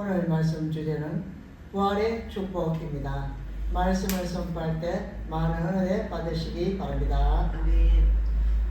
오늘 말씀 주제는 부활의 축복입니다. 말씀을 선포할 때 많은 은혜 받으시기 바랍니다. 아멘.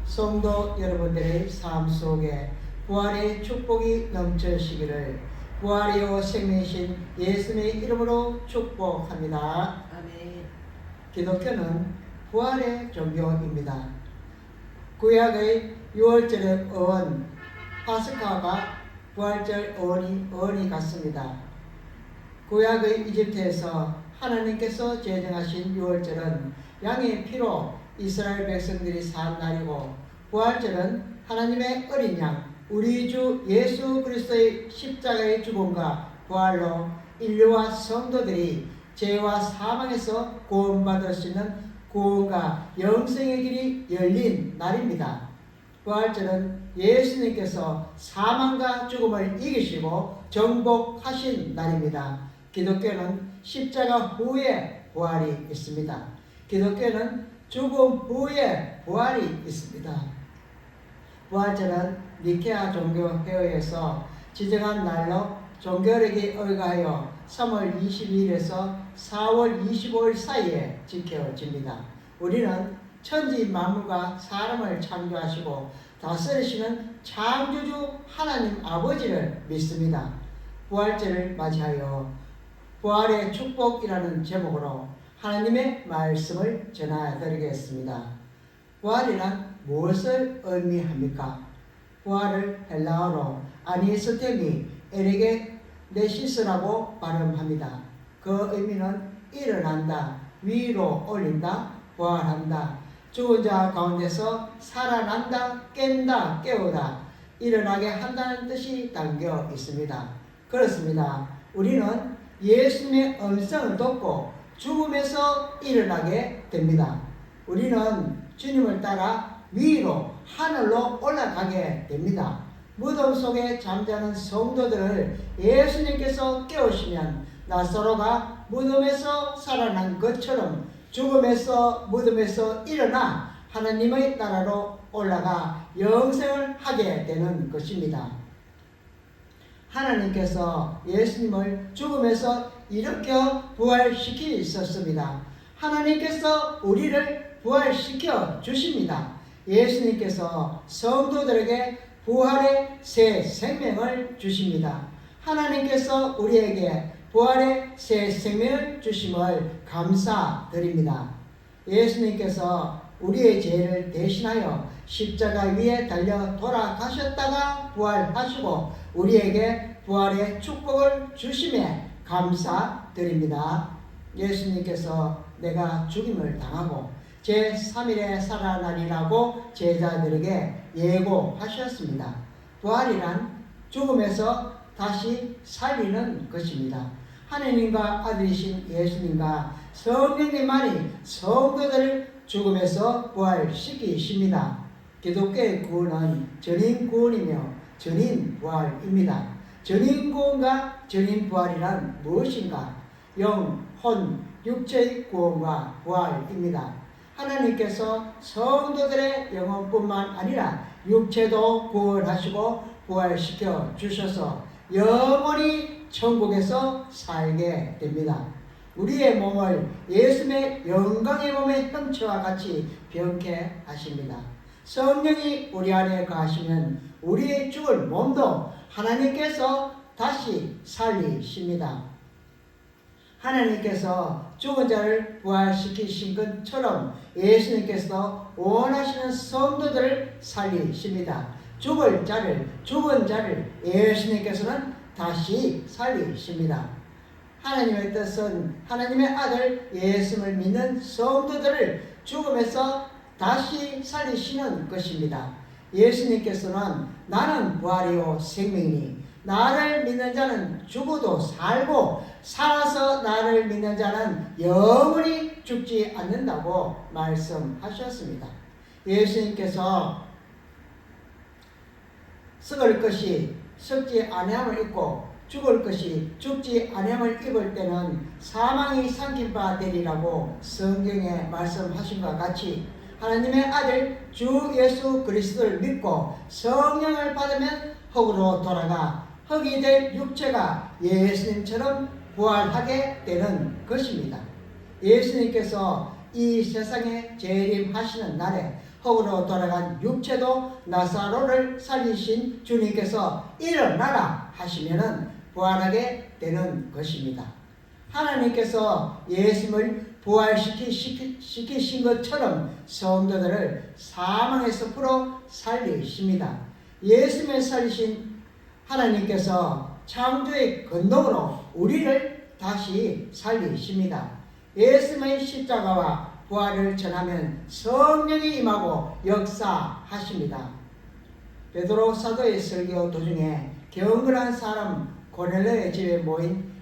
성도 여러분들의 삶 속에 부활의 축복이 넘치시기를 부활이요 생명이신 예수님의 이름으로 축복합니다. 아멘. 기독교는 부활의 종교입니다. 구약의 6월절의 어원 파스카가 부활절 어원이 같습니다. 구약의 이집트에서 하나님께서 제정하신 6월절은 양의 피로 이스라엘 백성들이 산 날이고, 부활절은 하나님의 어린 양 우리 주 예수 그리스도의 십자가의 죽음과 부활로 인류와 성도들이 죄와 사망에서 구원받을 수 있는 구원과 영생의 길이 열린 날입니다. 부활절은 예수님께서 사망과 죽음을 이기시고 정복하신 날입니다. 기독교는 십자가 후에 부활이 있습니다. 기독교는 죽음 후에 부활이 있습니다. 부활절은 니케아 종교회의에서 지정한 날로 종교력에 의거하여 3월 22일에서 4월 25일 사이에 지켜집니다. 우리는 천지 만물과 사람을 창조하시고 다스리시는 창조주 하나님 아버지를 믿습니다. 부활절을 맞이하여 부활의 축복이라는 제목으로 하나님의 말씀을 전해드리겠습니다. 부활이란 무엇을 의미합니까? 부활을 헬라어로 아니스테미 에레게 네시스라고 발음합니다. 그 의미는 일어난다, 위로 올린다, 부활한다, 죽은 자 가운데서 살아난다, 깬다, 깨우다, 일어나게 한다는 뜻이 담겨 있습니다. 그렇습니다. 우리는 예수님의 음성을 듣고 죽음에서 일어나게 됩니다. 우리는 주님을 따라 위로 하늘로 올라가게 됩니다. 무덤 속에 잠자는 성도들을 예수님께서 깨우시면 나사로가 무덤에서 살아난 것처럼 죽음에서 무덤에서 일어나 하나님의 나라로 올라가 영생을 하게 되는 것입니다. 하나님께서 예수님을 죽음에서 일으켜 부활시키셨습니다. 하나님께서 우리를 부활시켜 주십니다. 예수님께서 성도들에게 부활의 새 생명을 주십니다. 하나님께서 우리에게 부활의 새 생명을 주심을 감사드립니다. 예수님께서 우리의 죄를 대신하여 십자가 위에 달려 돌아가셨다가 부활하시고 우리에게 부활의 축복을 주심에 감사드립니다. 예수님께서 내가 죽임을 당하고 제3일에 살아나리라고 제자들에게 예고하셨습니다. 부활이란 죽음에서 다시 살리는 것입니다. 하나님과 아들이신 예수님과 성령님만이 성도들을 죽음에서 부활시키십니다. 기독교의 구원은 전인 구원이며 전인 부활입니다. 전인 구원과 전인 부활이란 무엇인가? 영, 혼, 육체의 구원과 부활입니다. 하나님께서 성도들의 영혼뿐만 아니라 육체도 구원하시고 부활시켜 주셔서 영원히 천국에서 살게 됩니다. 우리의 몸을 예수님의 영광의 몸의 형체와 같이 변케 하십니다. 성령이 우리 안에 거하시면 우리의 죽을 몸도 하나님께서 다시 살리십니다. 하나님께서 죽은 자를 부활시키신 것처럼 예수님께서 원하시는 성도들을 살리십니다. 죽은 자를 예수님께서는 다시 살리십니다. 하나님의 뜻은 하나님의 아들 예수를 믿는 성도들을 죽음에서 다시 살리시는 것입니다. 예수님께서는 나는 부활이요 생명이니 나를 믿는 자는 죽어도 살고 살아서 나를 믿는 자는 영원히 죽지 않는다고 말씀하셨습니다. 예수님께서 썩을 것이 썩지 아니함을 입고 죽을 것이 죽지 아니함을 입을 때는 사망이 삼킨 바 되리라고 성경에 말씀하신 것 같이 하나님의 아들 주 예수 그리스도를 믿고 성령을 받으면 흙으로 돌아가 흙이 될 육체가 예수님처럼 부활하게 되는 것입니다. 예수님께서 이 세상에 재림하시는 날에 흙으로 돌아간 육체도 나사로를 살리신 주님께서 일어나라 하시면은 부활하게 되는 것입니다. 하나님께서 예수님을 부활시키신 것처럼 성도들을 사망에서 풀어 살리십니다. 예수님을 살리신 하나님께서 창조의 근동으로 우리를 다시 살리십니다. 예수님의 십자가와 부활을 전하면 성령이 임하고 역사하십니다. 베드로 사도의 설교 도중에 경건한 사람 고넬료의 집에 모인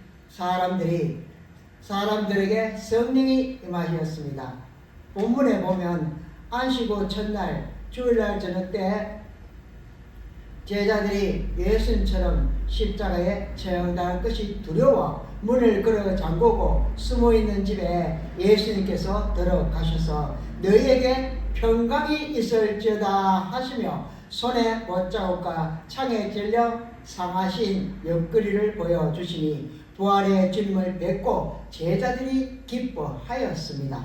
사람들에게 성령이 임하셨습니다. 본문에 보면 안식구 첫날 주일날 저녁 때 제자들이 예수님처럼 십자가에 처형당할 것이 두려워 문을 걸어 잠그고 숨어있는 집에 예수님께서 들어가셔서 너희에게 평강이 있을지어다 하시며 손에 못자국과 창에 찔려 상하신 옆구리를 보여주시니 부활의 주님을 뵙고 제자들이 기뻐하였습니다.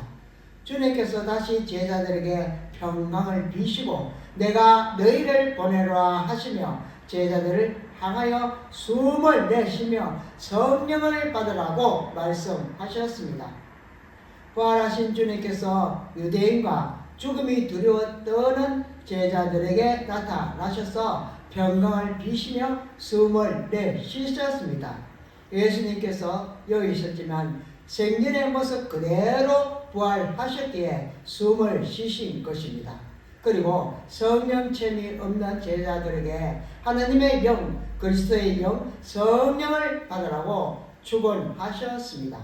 주님께서 다시 제자들에게 평강을 비시고 내가 너희를 보내라 하시며 제자들을 향하여 숨을 내쉬며 성령을 받으라고 말씀하셨습니다. 부활하신 주님께서 유대인과 죽음이 두려워 떠는 제자들에게 나타나셔서 평강을 비시며 숨을 내쉬셨습니다. 예수님께서 여기 있었지만 생전의 모습 그대로 부활하셨기에 숨을 쉬신 것입니다. 그리고 성령 체험이 없는 제자들에게 하나님의 영, 그리스도의 영, 성령을 받으라고 축원하셨습니다.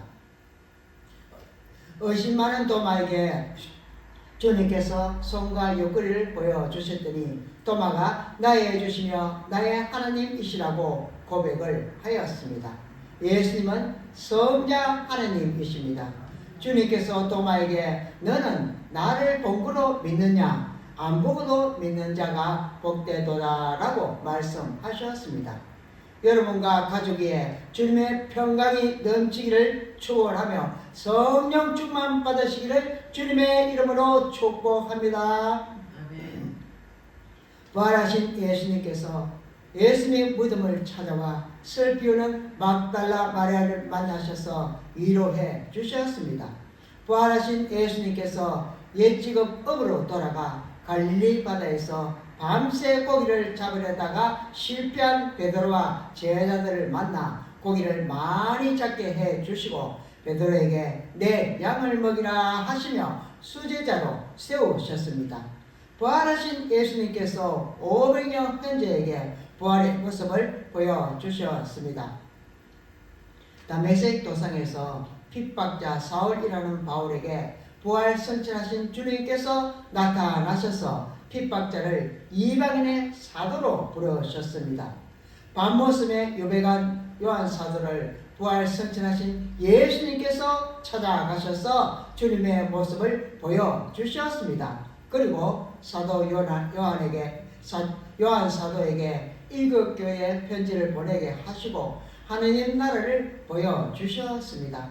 의심 많은 도마에게 주님께서 손과 옆구리를 보여주셨더니 도마가 나의 주시며 나의 하나님이시라고 고백을 하였습니다. 예수님은 성자 하나님이십니다. 주님께서 도마에게 너는 나를 본거로 믿느냐 안 보고도 믿는 자가 복되도다 라고 말씀하셨습니다. 여러분과 가족에 주님의 평강이 넘치기를 축원하며 성령 충만 받으시기를 주님의 이름으로 축복합니다. 아멘. 부활하신 예수님께서 예수님의 무덤을 찾아와 슬피 우는 막달라 마리아를 만나셔서 위로해 주셨습니다. 부활하신 예수님께서 옛 직업으로 돌아가 갈릴리 바다에서 밤새 고기를 잡으려다가 실패한 베드로와 제자들을 만나 고기를 많이 잡게 해 주시고 베드로에게 내 양을 먹이라 하시며 수제자로 세우셨습니다. 부활하신 예수님께서 500여 형제에게 부활의 모습을 보여주셨습니다. 다메섹 도상에서 핍박자 사울이라는 바울에게 부활 선천하신 주님께서 나타나셔서 핍박자를 이방인의 사도로 부르셨습니다. 밤모습에 요백한 요한 사도를 부활 선천하신 예수님께서 찾아가셔서 주님의 모습을 보여주셨습니다. 그리고 사도 요한 사도에게 일곱 교회에 편지를 보내게 하시고 하느님 나라를 보여주셨습니다.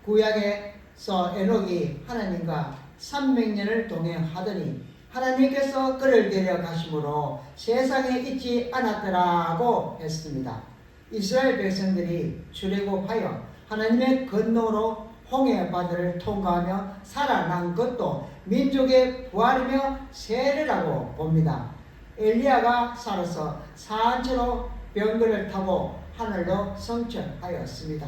구약에서 에녹이 하나님과 300년을 동행하더니 하나님께서 그를 데려가심으로 세상에 있지 않았더라고 했습니다. 이스라엘 백성들이 출애굽하여 하나님의 건너로 홍해 바다를 통과하며 살아난 것도 민족의 부활이며 세례라고 봅니다. 엘리야가 살아서 산처로 병거를 타고 하늘로 성천하였습니다.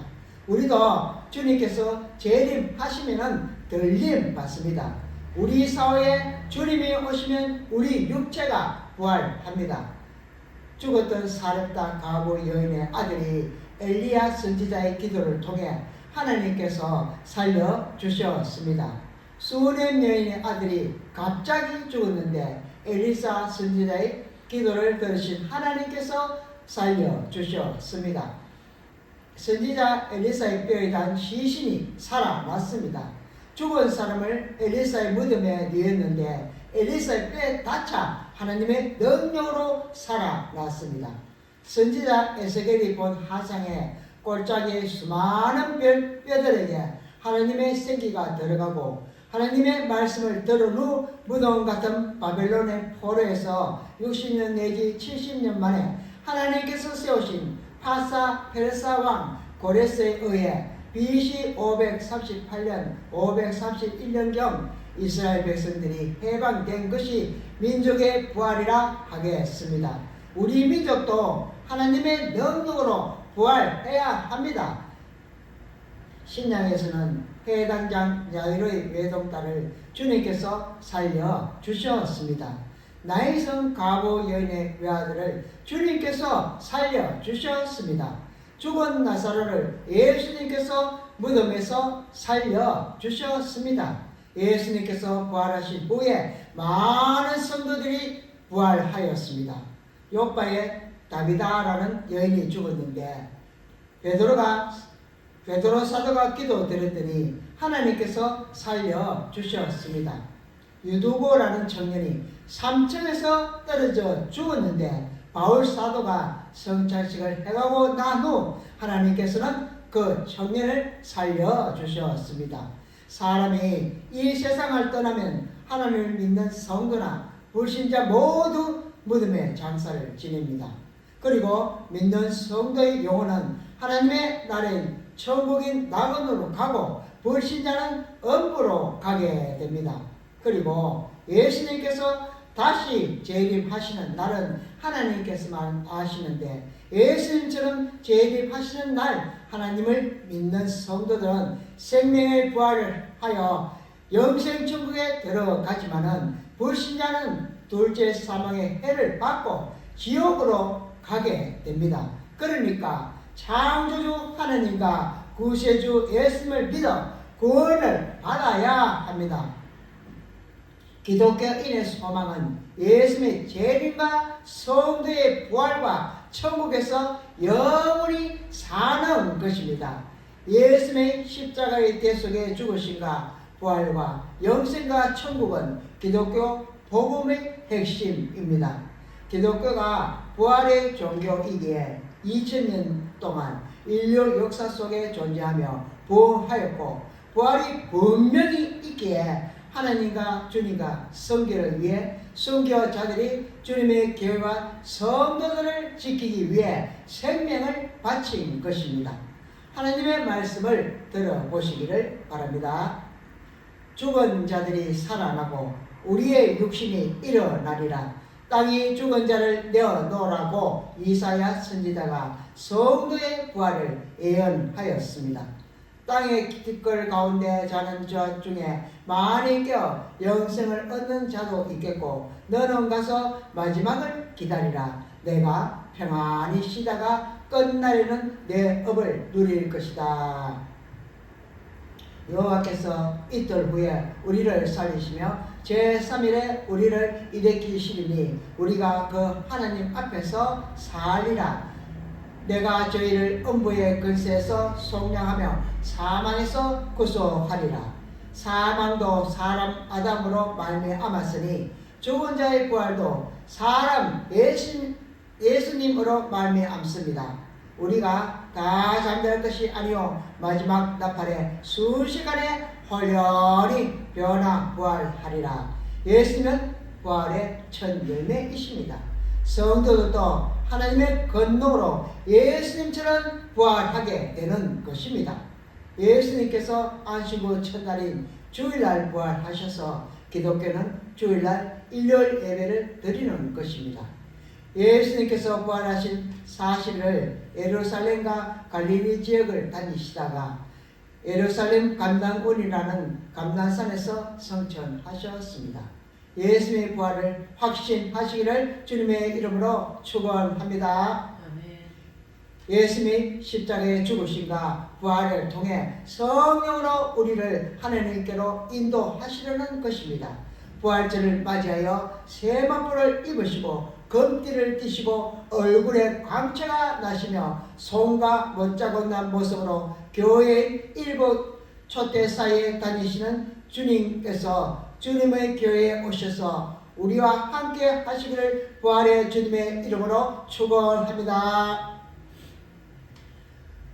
우리도 주님께서 재림하시면 들림 받습니다. 우리 사회에 주님이 오시면 우리 육체가 부활합니다. 죽었던 사렙다 가부 여인의 아들이 엘리야 선지자의 기도를 통해 하나님께서 살려주셨습니다. 수넴 여인의 아들이 갑자기 죽었는데 엘리사 선지자의 기도를 들으신 하나님께서 살려주셨습니다. 선지자 엘리사의 뼈에 단 시신이 살아났습니다. 죽은 사람을 엘리사의 무덤에 넣었는데 엘리사의 뼈에 닿자 하나님의 능력으로 살아났습니다. 선지자 에스겔이 본 화상에 골짜기의 수많은 뼈들에게 하나님의 생기가 들어가고 하나님의 말씀을 들은 후 무덤 같은 바벨론의 포로에서 60년 내지 70년 만에 하나님께서 세우신 파사 페르사 왕 고레스에 의해 BC 538년 531년경 이스라엘 백성들이 해방된 것이 민족의 부활이라 하겠습니다. 우리 민족도 하나님의 능력으로 부활해야 합니다. 신약에서는 해당장 야이로의 외동딸을 주님께서 살려주셨습니다. 나이성 과부 여인의 외아들을 주님께서 살려주셨습니다. 죽은 나사로를 예수님께서 무덤에서 살려주셨습니다. 예수님께서 부활하신 후에 많은 성도들이 부활하였습니다. 요바의 다비다라는 여인이 죽었는데 베드로 사도가 기도드렸더니 하나님께서 살려주셨습니다. 유두고라는 청년이 3층에서 떨어져 죽었는데 바울 사도가 성찬식을 해가고 난 후 하나님께서는 그 청년을 살려주셨습니다. 사람이 이 세상을 떠나면 하나님을 믿는 성도나 불신자 모두 무덤에 장사를 지냅니다. 그리고 믿는 성도의 영혼은 하나님의 나라인 천국인 낙원으로 가고 불신자는 엄부로 가게 됩니다. 그리고 예수님께서 다시 재림하시는 날은 하나님께서만 아시는데 예수님처럼 재림하시는 날 하나님을 믿는 성도들은 생명의 부활을 하여 영생천국에 들어가지만은 불신자는 둘째 사망의 해를 받고 지옥으로 가게 됩니다. 그러니까 창조주 하나님과 구세주 예수님을 믿어 구원을 받아야 합니다. 기독교인의 소망은 예수님의 재림과 성도의 부활과 천국에서 영원히 사는 것입니다. 예수님의 십자가의 대속의 죽으심과 부활과 영생과 천국은 기독교 복음의 핵심입니다. 기독교가 부활의 종교이기에 2000년 동안 인류 역사 속에 존재하며 부흥하였고 부활이 분명히 있기에 하나님과 주님과 성교를 위해 선교자들이 주님의 교회와 성도들을 지키기 위해 생명을 바친 것입니다. 하나님의 말씀을 들어보시기를 바랍니다. 죽은 자들이 살아나고 우리의 육신이 일어나리라. 땅이 죽은 자를 내어놓으라고 이사야 선지자가 성도의 부활을 예언하였습니다. 땅의 티끌 가운데 자는 자 중에 많이 깨어 영생을 얻는 자도 있겠고 너는 가서 마지막을 기다리라. 내가 평안히 쉬다가 끝날에는 내 업을 누릴 것이다. 여호와께서 이틀 후에 우리를 살리시며 제3일에 우리를 일으키시리니 우리가 그 하나님 앞에서 살리라. 내가 저희를 음부의 근세에서 속량하며 사망에서 구속하리라. 사망도 사람 아담으로 말미암았으니 죽은 자의 부활도 사람 예수님으로 말미암습니다. 우리가 다 잠잘 것이 아니요 마지막 나팔에 순식간에 홀연히 변화 부활하리라. 예수님은 부활의 첫 열매이십니다. 성도들도 하나님의 권능으로 예수님처럼 부활하게 되는 것입니다. 예수님께서 안식구 첫날인 주일날 부활하셔서 기독교는 주일날 일요일 예배를 드리는 것입니다. 예수님께서 부활하신 40일을 예루살렘과 갈릴리 지역을 다니시다가 예루살렘 감람원이라는 감람산에서 성천하셨습니다. 예수님의 부활을 확신하시기를 주님의 이름으로 축원합니다. 예수님이 십자가의 죽으심과 부활을 통해 성령으로 우리를 하나님께로 인도하시려는 것입니다. 부활절을 맞이하여 세마포를 입으시고 검띠를 띠시고 얼굴에 광채가 나시며 손과 못자국난 모습으로 교회의 일부 촛대 사이에 다니시는 주님께서 주님의 교회에 오셔서 우리와 함께 하시기를 부활의 주님의 이름으로 축원합니다.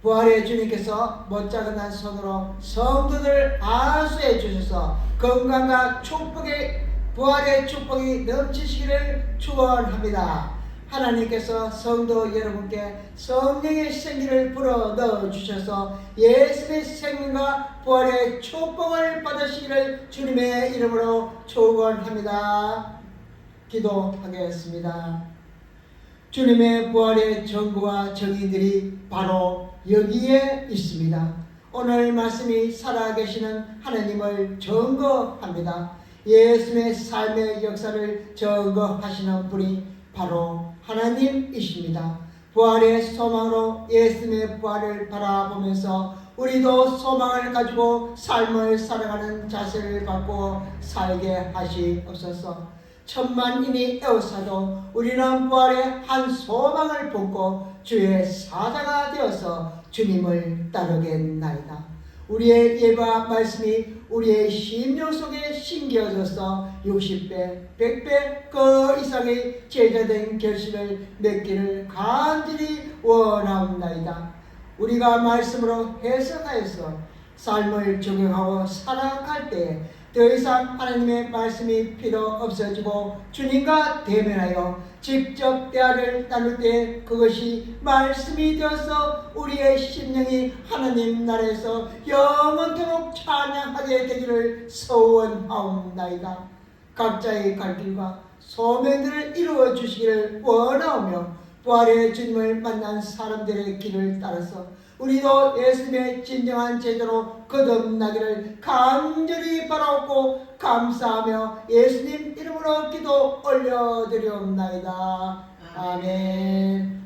부활의 주님께서 못자근한 손으로 성도들 안수해 주셔서 건강과 축복의 부활의 축복이 넘치시기를 축원합니다. 하나님께서 성도 여러분께 성령의 생기를 불어 넣어 주셔서 예수의 생명과 부활의 축복을 받으시기를 주님의 이름으로 축원합니다. 기도하겠습니다. 주님의 부활의 정부와 정의들이 바로 여기에 있습니다. 오늘 말씀이 살아계시는 하나님을 증거합니다. 예수의 삶의 역사를 증거하시는 분이 바로 하나님이십니다. 부활의 소망으로 예수의 부활을 바라보면서 우리도 소망을 가지고 삶을 살아가는 자세를 갖고 살게 하시옵소서. 천만인이 애워싸도 우리는 부활의 한 소망을 품고 주의 사자가 되어서 주님을 따르겠나이다. 우리의 예와 말씀이 우리의 심령 속에 심겨져서 60배, 100배 그 이상의 제자된 결실을 맺기를 간절히 원하옵나이다. 우리가 말씀으로 해석하여서 삶을 적용하고 살아갈 때에 더 이상 하나님의 말씀이 필요 없어지고 주님과 대면하여 직접 대화를 나눌 때 그것이 말씀이 되어서 우리의 심령이 하나님 나라에서 영원토록 찬양하게 되기를 소원하옵나이다. 각자의 갈 길과 소명들을 이루어 주시기를 원하오며 부활의 주님을 만난 사람들의 길을 따라서 우리도 예수님의 진정한 제자로 거듭나기를 간절히 바라옵고 감사하며 예수님 이름으로 기도 올려드리옵나이다. 아멘.